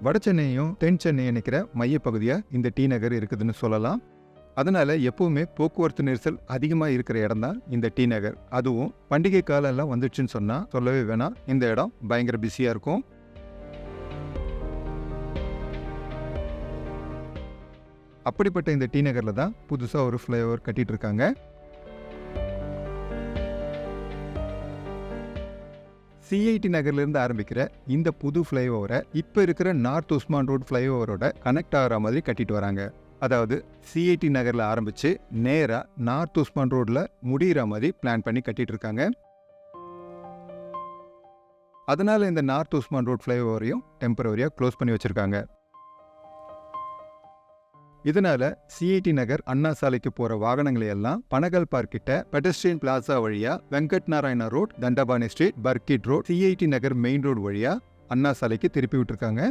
வட சென்னையும் தென் சென்னை இணைக்கிற மையப்பகுதியாக இந்த டி நகர் இருக்குதுன்னு சொல்லலாம். அதனால எப்பவுமே போக்குவரத்து நெரிசல் அதிகமாக இருக்கிற இடம் தான் இந்த டி நகர். அதுவும் பண்டிகை காலம் எல்லாம் வந்துடுச்சுன்னு சொன்னால் சொல்லவே வேணாம், இந்த இடம் பயங்கர பிஸியாக இருக்கும். அப்படிப்பட்ட இந்த டி நகரில் தான் புதுசாக ஒரு ஃப்ளைஓவர் கட்டிட்டு இருக்காங்க. சிஐடி நகர்லேருந்து ஆரம்பிக்கிற இந்த புது ஃப்ளைஓவரை இப்போ இருக்கிற நார்த் உஸ்மான் ரோட் ஃப்ளைஓவரோட கனெக்ட் ஆகிற மாதிரி கட்டிட்டு வராங்க. அதாவது சிஐடி நகரில் ஆரம்பித்து நேராக நார்த் உஸ்மான் ரோடில் முடிகிற மாதிரி பிளான் பண்ணி கட்டிட்டு இருக்காங்க. அதனால இந்த நார்த் உஸ்மான் ரோட் ஃப்ளைஓவரையும் டெம்பரவரியாக க்ளோஸ் பண்ணி வச்சுருக்காங்க. இதனால சிஐடி நகர் அண்ணா சாலைக்கு போற வாகனங்களை எல்லாம் பனகல் பார்க் கிட்ட பெடஸ்ட்ரியன் பிளாசா வழியா Venkat Narayana road, Dandapani street, Burkit road, CIT Nagar main road வழியா அண்ணா சாலைக்கு திருப்பி விட்டுருக்காங்க.